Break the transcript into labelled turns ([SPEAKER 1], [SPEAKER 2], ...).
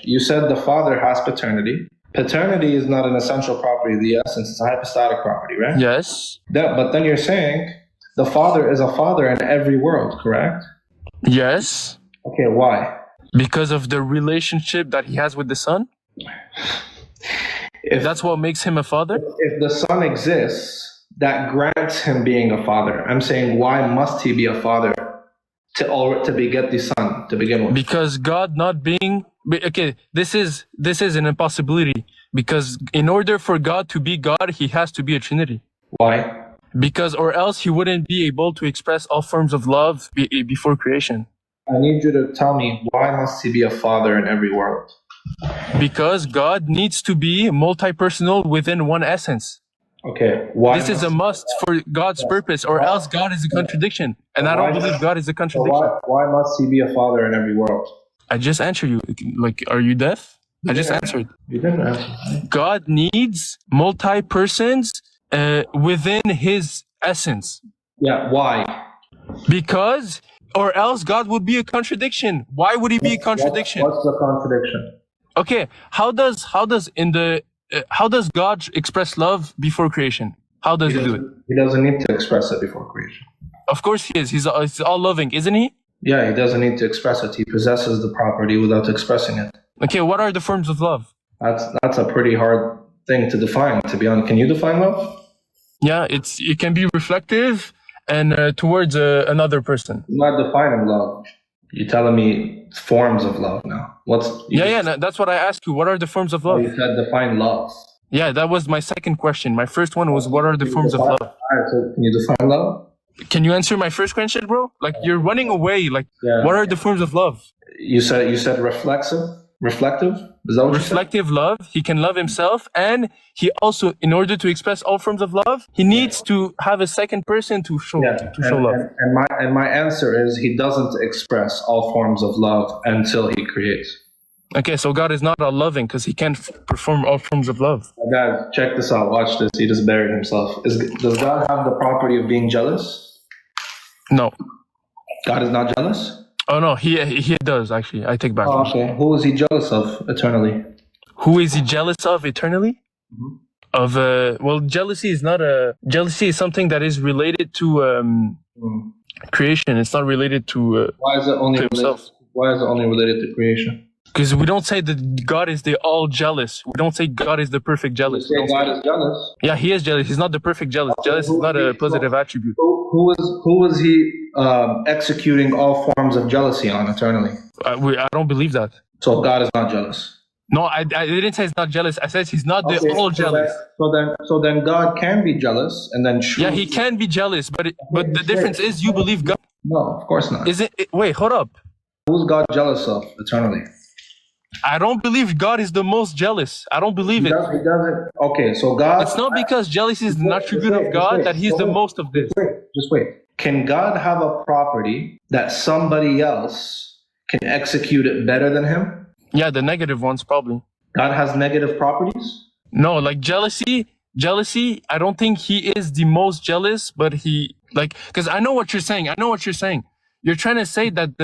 [SPEAKER 1] You said the Father has paternity. Paternity is not an essential property of the essence, it's a hypostatic property, right?
[SPEAKER 2] Yes.
[SPEAKER 1] But then you're saying the Father is a father in every world, correct?
[SPEAKER 2] Yes.
[SPEAKER 1] Okay, why?
[SPEAKER 2] Because of the relationship that he has with the Son.
[SPEAKER 1] If
[SPEAKER 2] That's what makes him a father.
[SPEAKER 1] If the Son exists, that grants him being a father. I'm saying, why must he be a father to beget the Son to begin with?
[SPEAKER 2] Because God not being okay, this is an impossibility. Because in order for God to be God, he has to be a Trinity.
[SPEAKER 1] Why?
[SPEAKER 2] Because or else he wouldn't be able to express all forms of love before creation.
[SPEAKER 1] I need you to tell me, why must he be a father in every world?
[SPEAKER 2] Because God needs to be multi-personal within one essence.
[SPEAKER 1] Okay, why?
[SPEAKER 2] This is a must for God's purpose, or else God is a contradiction. And I don't believe God is a contradiction.
[SPEAKER 1] Why must he be a father in every world?
[SPEAKER 2] I just answered you. Like, are you deaf? I just answered.
[SPEAKER 1] You didn't answer.
[SPEAKER 2] God needs multi-persons within his essence.
[SPEAKER 1] Yeah, why?
[SPEAKER 2] Because, or else God would be a contradiction. Why would he be a contradiction?
[SPEAKER 1] What's the contradiction?
[SPEAKER 2] Okay, how does God express love before creation? How does he do it?
[SPEAKER 1] He doesn't need to express it before creation.
[SPEAKER 2] Of course he is. He's all loving, isn't he?
[SPEAKER 1] Yeah, he doesn't need to express it. He possesses the property without expressing it.
[SPEAKER 2] Okay, what are the forms of love?
[SPEAKER 1] That's a pretty hard thing to define, to be honest. Can you define love?
[SPEAKER 2] Yeah, it can be reflective and towards another person.
[SPEAKER 1] I'm not defining love. You're telling me forms of love now.
[SPEAKER 2] That's what I asked you. What are the forms of love?
[SPEAKER 1] You said define love.
[SPEAKER 2] Yeah, that was my second question. My first one was what are the forms of love?
[SPEAKER 1] All right, so can you define love?
[SPEAKER 2] Can you answer my first question, bro? Like you're running away. Like, what are the forms of love?
[SPEAKER 1] You said reflective. Is that what
[SPEAKER 2] reflective love? He can love himself, and he also, in order to express all forms of love, he needs to have a second person to show love.
[SPEAKER 1] And my answer is he doesn't express all forms of love until he creates.
[SPEAKER 2] Okay, so God is not all loving because he can't perform all forms of love.
[SPEAKER 1] Guys, check this out. Watch this. He just buried himself. Does God have the property of being jealous?
[SPEAKER 2] No.
[SPEAKER 1] God is not jealous?
[SPEAKER 2] Oh no, he does actually. I take back.
[SPEAKER 1] Oh, okay. Who is he jealous of eternally?
[SPEAKER 2] Who is he jealous of eternally?
[SPEAKER 1] Mm-hmm.
[SPEAKER 2] Well, jealousy is something that is related to creation. It's not related to
[SPEAKER 1] why is it only
[SPEAKER 2] to himself.
[SPEAKER 1] Why is it only related to creation?
[SPEAKER 2] Because we don't say that God is the all jealous. We don't say God is the perfect jealous.
[SPEAKER 1] You say God is jealous.
[SPEAKER 2] Yeah, he is jealous. He's not the perfect jealous. Jealous is not a positive attribute.
[SPEAKER 1] Who is he executing all forms of jealousy on eternally?
[SPEAKER 2] I don't believe that.
[SPEAKER 1] So God is not jealous.
[SPEAKER 2] No, I didn't say he's not jealous. I said he's not all jealous.
[SPEAKER 1] So then God can be jealous and then
[SPEAKER 2] yeah, he can be jealous, but the difference is you believe God.
[SPEAKER 1] No, of course not.
[SPEAKER 2] Wait, hold up.
[SPEAKER 1] Who's God jealous of eternally?
[SPEAKER 2] I don't believe God is the most jealous. I don't believe it.
[SPEAKER 1] He doesn't. Okay, so God.
[SPEAKER 2] It's not because jealousy is an attribute of God that he's the most of this.
[SPEAKER 1] Just wait. Can God have a property that somebody else can execute it better than him?
[SPEAKER 2] Yeah, the negative ones probably.
[SPEAKER 1] God has negative properties?
[SPEAKER 2] No, like jealousy, I don't think he is the most jealous, but because I know what you're saying. You're trying to say that